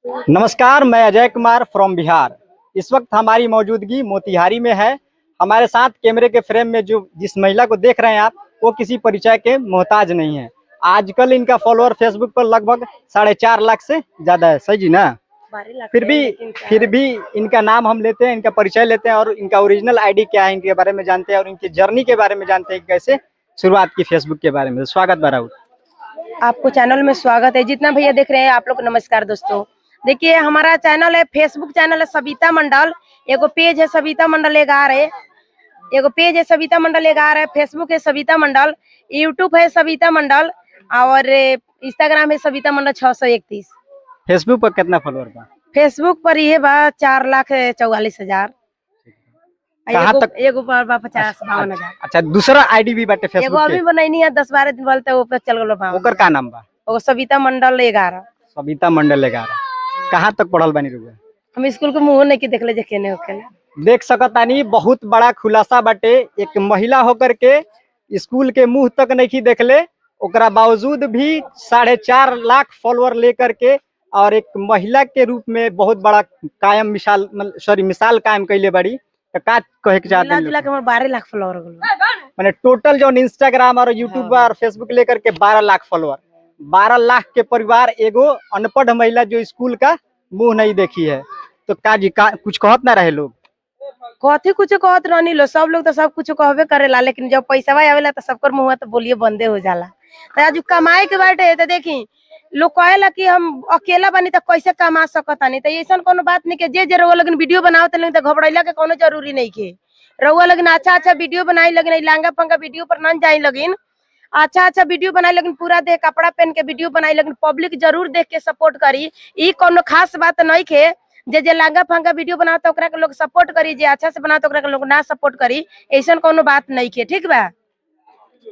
नमस्कार, मैं अजय कुमार फ्रॉम बिहार। इस वक्त हमारी मौजूदगी मोतिहारी में है। हमारे साथ कैमरे के फ्रेम में जो जिस महिला को देख रहे हैं आप, वो किसी परिचय के मोहताज नहीं है। आजकल इनका फॉलोअर फेसबुक पर लगभग 4.5 लाख से ज्यादा है। सही जी ना? फिर भी इनका नाम हम लेते हैं, इनका परिचय लेते हैं और इनका ओरिजिनल आईडी क्या है इनके बारे में जानते हैं और इनकी जर्नी के बारे में जानते हैं, कैसे शुरुआत की फेसबुक के बारे में। स्वागत बराबर। आपको चैनल में स्वागत है। जितना भैया देख रहे हैं आप लोग, नमस्कार दोस्तों। देखिए, हमारा चैनल है, फेसबुक चैनल है सविता मंडल, एगो पेज है सविता मंडल एगार है, एगो पेज है सविता मंडल एगार है, फेसबुक है सविता मंडल, यूट्यूब है सविता मंडल और इंस्टाग्राम है सविता मंडल 631। फेसबुक पर कितना फॉलोअर बा? फेसबुक पर ये बा 4,44,000। कहाँ तक? एगो पर बा 50-52 अच्छा, दूसरा आईडी भी बाटे एगो फेसबुक अभी के? बनैनी है 10-12 दिन बोलते ऊपर चल गलो बा। ओकर का नाम बा? वो सविता मंडल 11। सविता मंडल 11। कहाँ तक पढ़ल बानी रुआ? हम स्कूल के मुंह नहीं की देखले जे केने होखेला। देख सकतानी, बहुत बड़ा खुलासा बाटे। एक महिला होकर के स्कूल के मुंह तक नहीं देखले, ओकरा बावजूद भी 4.5 लाख फॉलोअर लेकर के और एक महिला के रूप में बहुत बड़ा कायम मिसाल कायम कैले बड़ी। तो का कहे के चाहते मिला के हमर 12 लाख फॉलोअर हो गइल। माने टोटल जो इंस्टाग्राम और यूट्यूब और फेसबुक लेकर के 12 लाख फॉलोअर। 12 लाख के परिवार, एगो अनपढ़ महिला जो स्कूल का मुंह नहीं देखी है। तो कुछ कहत ना रहे लोग? कथी कुछ कहत रहनी लो, सब लोग तो सब कुछ कहबे करेला, लेकिन जब पैसा आवेला तो सबकर मुंह तो बोलिए बंदे हो जाला। तो आज कमाए के बाटे तो देखी लोग कहेला कि हम अकेला बनी तो कैसे कमा सकतानी। तो ऐसा कोनो बात नहीं के जे रउआ लगन वीडियो बनावत तो घबराइला के कोनो जरूरी नहीं के। रउआ लगन अच्छा वीडियो बनाई, लगन लांगा पंगा वीडियो पर न जाई, लगन अच्छा वीडियो बनाई, लेकिन पूरा देह कपड़ा पहन के वीडियो बनाई, लेकिन पब्लिक जरूर देख के सपोर्ट करी। ई कोनो खास बात नहीं के जे लांगा फांगा वीडियो बनाता ओकरा के लोग सपोर्ट करी, जे अच्छा से बनाता ओकरा के लोग ना सपोर्ट करी। ऐसा कोनो बात नहीं के, ठीक बा।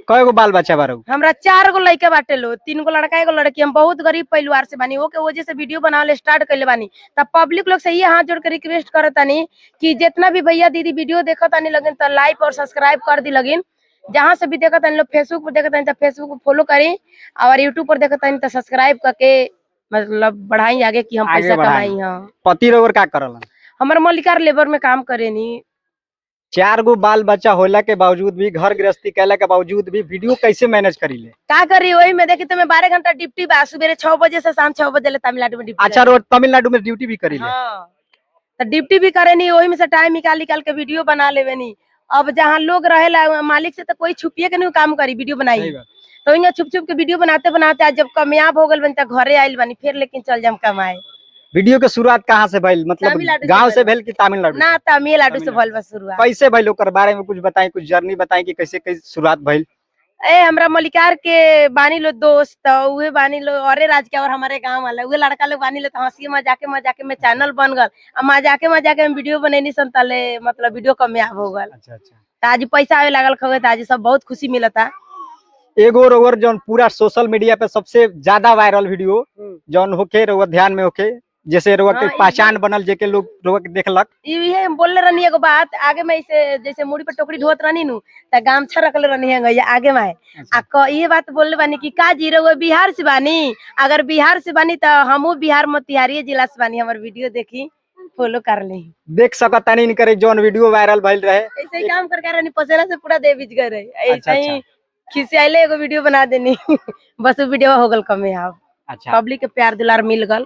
कय गो बाल बच्चा बारू? हमरा 4 गो लड़का बाटे लो, 3 गो लड़का 1 गो लड़की। हम बहुत गरीब परिवार से बानी, ओके वजह से वीडियो बनावे स्टार्ट कैले बानी। तब पब्लिक लोग से ये हाथ जोड़ के रिक्वेस्ट करतानी कि जितना भी भैया दीदी वीडियो देखतानी लगन तो लाइक और सब्सक्राइब कर दी लगन। जहाँ से भी देखतानी लोग, फेसबुक पर देखतानी तो फेसबुक को फॉलो करी और यूट्यूब पर देखतानी तो सब्सक्राइब करके मतलब बढ़ाई आगे कि हम पैसा कमाई। हाँ, पति रोवर का करल? हमारे मल्लिकार लेबर में काम करेनी। 4 गो बाल बच्चा होला के बावजूद भी, घर गृहस्थी कैला के बावजूद भी वीडियो कैसे मैनेज करी ले? का करी वही में देखी तुम्हें 12 घंटा ड्यूटी बा, सुबह 6 बजे से शाम 6 बजे ले तमिलनाडु में ड्यूटी। अच्छा, रोज तमिलनाडु में ड्यूटी भी करी ले? हाँ, तो ड्यूटी भी करे नी, वही में से टाइम निकाल के वीडियो बना लेवे नी। अब जहाँ लोग रहेला मालिक से तो कोई छुपिए के नहीं काम करी, वीडियो बनाई। तो यहाँ छुप के वीडियो बनाते बनाते आज जब कामयाब हो गल बनी तो घरे आइल बनी, फिर लेकिन चल जाम कमाए। वीडियो के शुरुआत कहाँ से भइल? मतलब गांव से भइल कि तमिलनाडु? ना, तमिलनाडु से भइल बा शुरुआत। कैसे भइल ओकर बारे में कुछ बताई, कुछ जर्नी बताई कि कैसे कैसे शुरुआत भइल? हमरा मल्लिकार के बानी लो दोस्त, उहे बानी लो औरे राज के और हमारे गांव वाला उहे लड़का लोग बानी लो। तो हंसी मजाके में चैनल बन गल, मजाके में वीडियो बनेनी संतले, मतलब वीडियो कामयाब हो गल। अच्छा। आज पैसा आवे लागल खवे, आज सब बहुत खुशी मिलता। एगो रोवर जौन पूरा सोशल मीडिया पे सबसे ज्यादा वायरल वीडियो जौन होके रोवर ध्यान में होके, जैसे रोवर के पहचान बनल, जेके लोग रोवर के देखलक। ये बोलले रहनी एगो बात आगे में, इसे जैसे मुड़ी पे टोकरी ढोत रहनी नु त गामछा रखले रहनी है आगे में। ये बात बोलले बानी कि का जी रउआ बिहार से बानी? अगर बिहार से बानी तो हमहू बिहार मोतिहारी जिला से बानी, हमर वीडियो देखी फॉलो कर ले। देख सकतानी इनकर जौन वीडियो वायरल भइल रहे, ऐसे ही काम करके रहनी, पसेरा से पूरा दे बिज गए। ऐसे ही खिसियाले एगो वीडियो बना देनी बस वो वीडियो हो गल कामयाब। अच्छा, पब्लिक के प्यार दुलार मिल गल।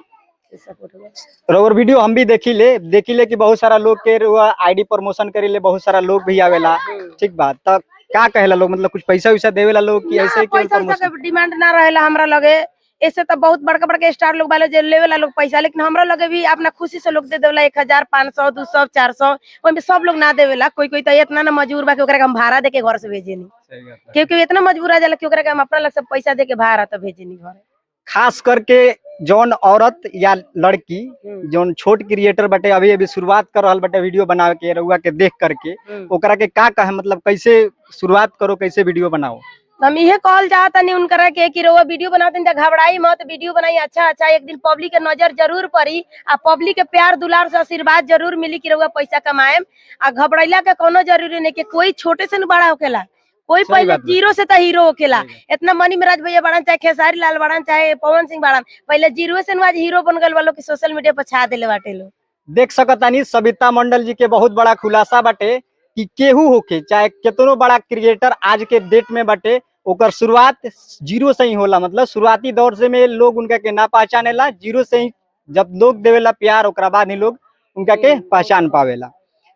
रोवर वीडियो हम भी देखी ले कि बहुत सारा लोग के आईडी प्रमोशन करे ले, बहुत सारा लोग भी आवेला। ठीक बात। तब का कहेला लोग, मतलब कुछ पैसा वैसा देवेला लोग कि ऐसे केवल पैसा के डिमांड ना रहेला हमरा लगे। ऐसे तो बहुत बड़का स्टार लोग वाले जे लेवेला लोग पैसा, लेकिन हमरा लगे भी अपना खुशी से लोग दे देवेला 1000, 500, 200, 400। ओमे सब लोग ना देवेला। कोई तो इतना ना मजबूर बा कि ओकरा के हम भाड़ा देके घर से भेजेनी। क्योंकि इतना मजबूर आ जाला कि ओकरा के हम अपना लग से पैसा देके भाड़ा तो भेजेनी घर। खास करके जौन औरत या लड़की जौन छोट क्रिएटर बटे, अभी शुरुआत कर रहल बटे वीडियो बनावे के, रउआ के देख करके ओकरा के का कहे, मतलब कैसे शुरुआत करो, कैसे वीडियो बनाओ? हम इहे कहल चाहता नहीं उनकरा के कि रउआ वीडियो बनाते हैं घबराई मत, वीडियो बनाई अच्छा। एक दिन पब्लिक के नजर जरूर पड़ी आ पब्लिक के प्यार दुलार से आशीर्वाद जरूर मिली कि रउआ पैसा कमाएम। आ घबराइला के कोनो जरूरी नहीं कि कोई छोटे से न बड़ा होकेला, कोई सही पहले बात बा। जीरो से तो हीरो होकेला। सही इतना मनी महाराज भैया बड़न, चाहे खेसारी लाल बड़न, चाहे पवन सिंह बड़न, पहले जीरो से आज हीरो बन गए वालों की सोशल मीडिया पर छा देले बाटे लोग। देख सकतानी सविता मंडल जी के बहुत बड़ा खुलासा बाटे कि केहू होके चाहे कितनो बड़ा क्रिएटर आज के डेट में बाटे, ओकर शुरुआत जीरो से ही होला। मतलब शुरुआती दौर से में लोग उनका के ना पहचानेला, जीरो से ही जब लोग देवेला प्यार, ओकरा बाद ही लोग उनका के पहचान पावेला।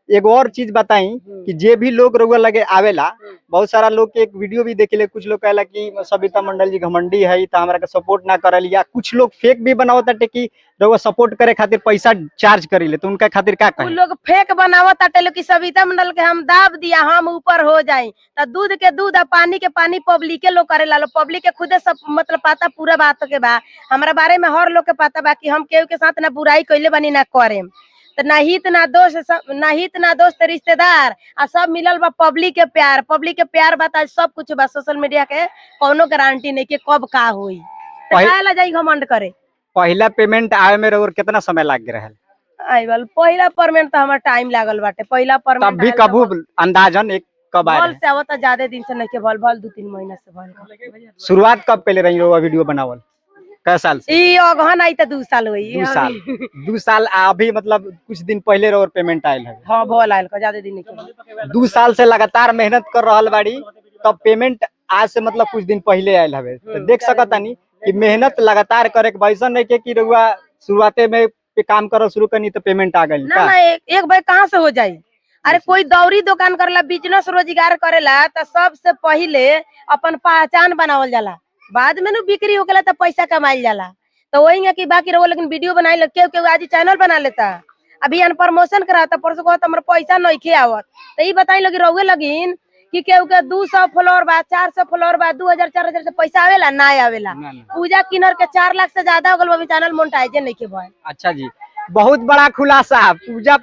एगो और चीज बताई कि जे भी लोग रउआ लगे आवेला, बहुत सारा लोग के एक वीडियो भी देखेले, कुछ लोग कहला कि सविता मंडल जी घमंडी है तो हमरा के सपोर्ट ना करल, या कुछ लोग फेक भी बनावत ताटे कि रउआ सपोर्ट करे खातिर पैसा चार्ज करीले, तो उनका खातिर का उ कहें? लोग फेक बनावत आटे लोग कि सविता मंडल के हम दाब दिया, हम ऊपर हो जाए। तो दूध के दूध और पानी के पानी पब्लिक के लोग करे ला। पब्लिक के खुदे सब मतलब पता पूरा बात के बा, हमारा बारे में हर लोग के पता बा कि हम केहू के साथ ना बुराई कइले बानी ना करेम। तो ना हित ना दोस्त, ना हित ना दोस्त रिश्तेदार, आ सब मिलल बा पब्लिक के प्यार। पब्लिक के प्यार बता सब कुछ बा। सोशल मीडिया के कोनो गारंटी नहीं कि कब का होई, तो पहि- काहे ला जाई घमंड करे। पहला पेमेंट आवे में रउआ कितना समय लाग गए रहल? आई वाल पहिला पेमेंट तो हमारा टाइम लागल बाटे। पहिला तब पेमेंट भी कबू अंदाजन एक कब आए भल रहे? से आवता ज्यादा दिन से नहीं के भल 2-3 महीना से भल। शुरुआत कब पहले रही रउआ वीडियो बनावल? कै साल से? ई अगहन आई तो 2 साल हुई। 2 साल। 2 साल अभी मतलब कुछ दिन पहले रउआ पेमेंट आयल है। हाँ भल आयल ज्यादा दिन नहीं के। 2 साल से लगातार मेहनत कर रहल बाड़ी, तब पेमेंट आज से मतलब कुछ दिन पहले आयल हवे। तो देख सकतानी कि मेहनत लगातार करे के वैसन नहीं के कि रउआ शुरुआते में पे काम करो शुरू करनी तो पेमेंट आ गई ना का? ना एक भाई कहाँ से हो जाई। अरे कोई दौरी दुकान करेला, बिजनेस रोजगार करेला, तो सबसे पहिले अपन पहचान बनावल जाला, बाद में नु बिक्री होकेला तो पैसा कमाइल जाला। तो वही है कि बाकी रहो, लेकिन वीडियो बनाए लग के आज चैनल बना लेता, अभी अन प्रमोशन कराता, परसों कहता हमारा पैसा नहीं खे आवत। तो ये बताई लगी रहुए लगिन कि केहू के 200 फॉलोअर बा, 400 फॉलोअर बा, 2000-4000 से पैसा आवेला ना आवेला। ना, ना। पूजा किनर के 4 लाख से ज्यादा हो गल, अभी चैनल मोनेटाइज नहीं के भाई। अच्छा जी, बहुत बड़ा खुलासा। पूजा,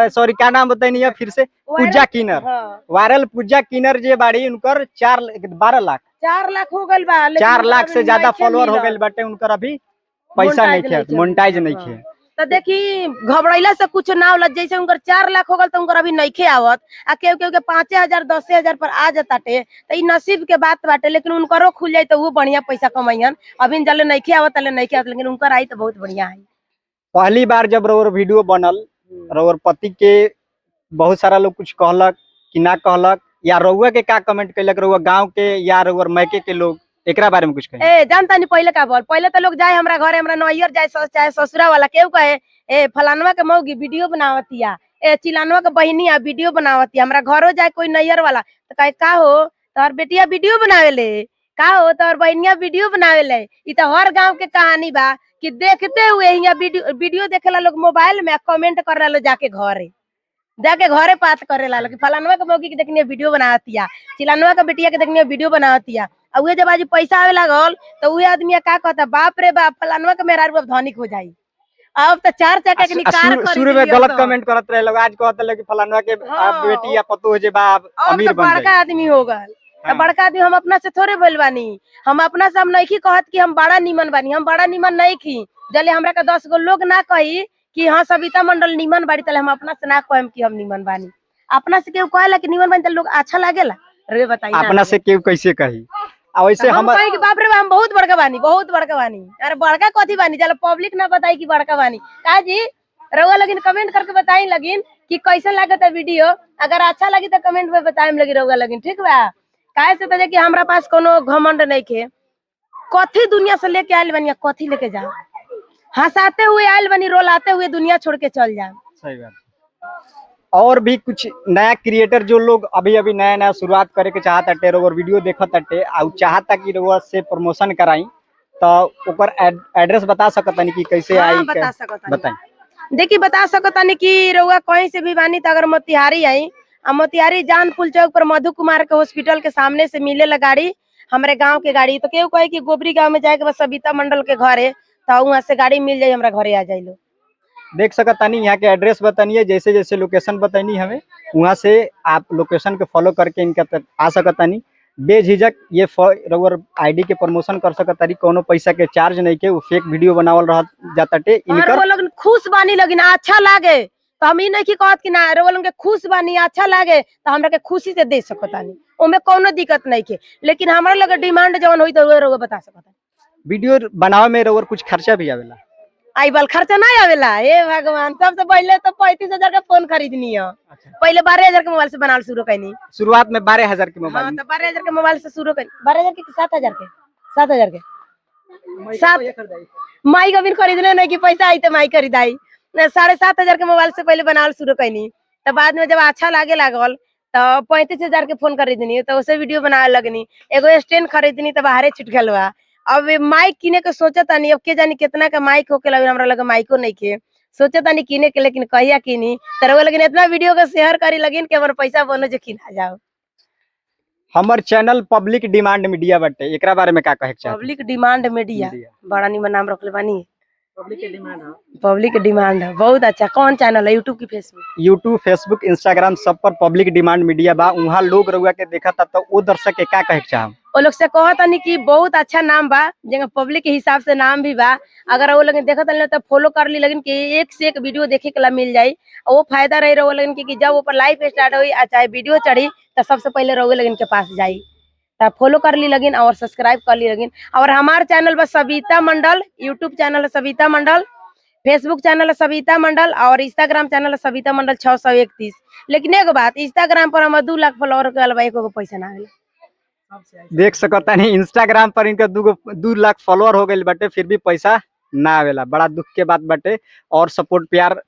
सॉरी क्या नाम बताइए फिर से? पूजा किनर। हाँ। वायरल पूजा किनर जे बाड़ी, उनकर 12 लाख 4 लाख हो गल बा, लेकिन 4 लाख अभी से ज्यादा नइखे फॉलोअर हो मिलल। गए बाटे, उनकर अभी पैसा नहीं खे, मोनेटाइज नहीं खे। तो देखी घबराइला से कुछ ना होला। जैसे उनकर 4 लाख हो गल तो उनकर अभी नइखे आवत, आ केहू केहू के 5000-10,000 पर आ जाताटे। तो ई नसीब के बात बाटे, लेकिन उनकरो खुल जाए तो वो बढ़िया पैसा कमाइयन। अभी जले नइखे आवत तले नइखे आवत, लेकिन उनकर आई तो बहुत बढ़िया है। पहली बार जब रउर वीडियो बनल, रउर पति के बहुत सारा लोग कुछ कहलक कि ना कहलक, या रउआ के का कमेंट कैलक, रउआ गांव के या रउर मैके के लोग, एकरा बारे में कुछ कही? ए जानता नहीं पहले का बोल, पहले तो लोग जाए हमरा घरे, हमरा नैयर जाए चाहे ससुरा वाला, केहू कहे ए फलानवा के मौगी वीडियो बनावतिया, ए चिलानवा के बहिनिया वीडियो बनावतिया। हमरा घरो जाए कोई नैयर वाला तो कहे का हो तोहर बेटिया वीडियो बनावेले, का हो तोहर बहिनिया वीडियो बनावेले। ई तो हर गांव के कहानी बा कि देखते हुए यहाँ वीडियो देखेला लोग मोबाइल में, कमेंट करे लो जाके घरे बात करे ला कि फलानवा के मौगी के देखनी वीडियो बनावतिया, चिलानवा के बेटिया के देखनी वीडियो बनावतिया। और उहे जब आज पैसा आवे लागल तो उहे आदमी का कहता, बाप रे बाप फलानवा के मेहरारू अब धनिक हो जाई। अब तो 4 चक्का के निकार कर शुरू में गलत कमेंट करत रहे लोग, आज कहत रहे कि फलानवा के बेटी या पतो हो जे बा अमीर बन बड़का जाई। आदमी हो गल। तो बड़का आदमी हम अपना से थोड़े बोल बानी, हम अपना से हम नहीं कहत कि हम बड़ा निमन बानी, हम बड़ा निमन नहीं खी। जले हमरा के 10 गो लोग ना कही कि हाँ सविता मंडल निमन बाड़ी, तले हम अपना से ना कहम कि हम निमन बानी। अपना से केहू कहेला कि निमन बानी तो लोग अच्छा लागेला। रे बताई अपना से केहू कैसे कही? आ वैसे हम कहे कि बाप रे हम बहुत बड़का बानी, बहुत बड़का बानी। अरे बड़का कथी बानी, जब पब्लिक ना बताई कि बड़का बानी। का जी रउआ लगिन कमेंट करके बताई लगिन कि कैसा लागत है वीडियो। अगर अच्छा लगी तो कमेंट में बताए लगी रउआ लगिन, ठीक बा? काहे से तो कि हमरा पास कोनो घमंड नहीं के, कथी दुनिया से लेके आयल बनी, कथी लेके जाओ। हंसाते हुए आयल बनी, रोलाते हुए दुनिया छोड़ के चल जाए। सही बात। और भी कुछ नया क्रिएटर जो लोग अभी अभी नया नया शुरुआत करे के चाहत अटे, और वीडियो देखत अटे और चाहता कि रउआ से प्रमोशन कराई, तो ओकर एड्रेस बता सकतानी कि कैसे हाँ, आई? बता सकतानी। बताई। देखी बता सकतानी कि रउआ कहीं से भी बानी तो अगर मोतिहारी आई, मोतिहारी जान पुल चौक पर मधु कुमार के हॉस्पिटल के सामने से मिलेला गाड़ी, हमारे गांव के गाड़ी। तो केहू कहे कि गोबरी गांव में जाए के बस सविता मंडल के घरे, तो वहाँ से गाड़ी मिल जाये, हमरा घरे आ जाए लो। देख सकतानी यहाँ के एड्रेस बतानिए, जैसे जैसे लोकेशन बतानी हमें वहाँ से आप लोकेशन के फॉलो करके इनका तक आ सकतानी। बेझिझक ये रउर आईडी के प्रमोशन कर सकतानी, कोनो पैसा के चार्ज नहीं के, वो फेक वीडियो बनावल रह जाताटे और इनकर। वो लोग खुश बानी लगिन, अच्छा लागे तो हम ई नहीं कहत कि ना रोलन के खुश बानी अच्छा लागे तो हमरा के खुशी से दे सकतानी, ओमे कोनो दिक्कत नहीं के, लेकिन हमरा लगे डिमांड जवन होई तो रोग बता सकतानी। वीडियो बनावे में और कुछ खर्चा भी आवेला? आई बाल खर्चा नहीं आवेला। हे भगवान, सबसे पहले तो 35,000 का फोन खरीदनी है। अच्छा। पहले 12,000 के मोबाइल से बनाल शुरू करनी। शुरुआत में 12,000 के हाँ, मोबाइल? तो 12,000 के मोबाइल से शुरू कर। 12,000 के 7,000 के? 7,000 के माइक अभी खरीदने नहीं कि पैसा आई तो माइक खरीदाई। 7,500 के मोबाइल से पहले बनाल शुरू करनी, तो बाद में जब अच्छा लागे लागल तो 35,000 के फोन खरीदनी, तो उसे वीडियो बनावे लगनी। एगो स्टैंड खरीदनी तो बाहरे छूट गल बा। अब माइक किने के सोचतानी, अब के जानी कितना का माइक होके हमरा लगे माइको नहीं के सोचतानी किने के, लेकिन कहिया किनी तरह लेकिन इतना वीडियो का शेयर करी लगिन कि हमर पैसा बनो जो किना जाओ। हमर चैनल पब्लिक डिमांड मीडिया बटे, एकरा बारे में का कहे के चाहते? पब्लिक डिमांड मीडिया बड़ा निमन नाम रखले बानी। पब्लिक के डिमांड है। पब्लिक डिमांड है, बहुत अच्छा। कौन चैनल है? यूट्यूब की फेसबुक? यूट्यूब, फेसबुक, इंस्टाग्राम सब पर पब्लिक डिमांड मीडिया बा। वहाँ लोग रउआ के देखा था, तो वो दर्शक के का कहे के चाहम? वो लोग से कहतानी कि बहुत अच्छा नाम बा, जगह पब्लिक के हिसाब से नाम भी बा। अगर वो लोग देखत तो फॉलो कर ली, लेकिन कि एक से एक वीडियो देखे के ला मिल जाई। और वो फायदा रही रहो लेकिन कि जब ऊपर लाइव स्टार्ट हुई चाहे वीडियो चढ़ी तो सबसे पहले रहो लेकिन के पास जाई, तब फॉलो कर ली लगिन और सब्सक्राइब कर ली लगिन। और हमार चैनल बस सविता मंडल, यूट्यूब चैनल है सविता मंडल, फेसबुक चैनल है सविता मंडल और इंस्टाग्राम चैनल है सविता मंडल 631। लेकिन एक बात, इंस्टाग्राम पर हम 2 लाख फॉलोअर के अलावा एको पैसा ना आवेला। देख सकता नहीं, इंस्टाग्राम पर इनका 2 लाख फॉलोअर हो गए बटे, फिर भी पैसा ना आवेला। बड़ा दुख के बात बटे। और सपोर्ट प्यार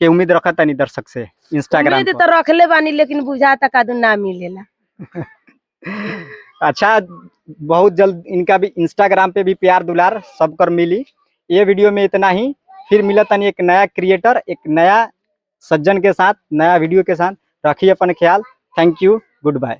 के उम्मीद रखता नहीं दर्शक से इंस्टाग्राम उम्मीद तो रखले बानी, लेकिन बुझाता कादू ना मिलेला। अच्छा, बहुत जल्द इनका भी इंस्टाग्राम पे भी प्यार दुलार सब कर मिली। ये वीडियो में इतना ही, फिर मिला तनी एक नया क्रिएटर, एक नया सज्जन के साथ, नया वीडियो के साथ। रखिए अपन ख्याल। Thank you, good by.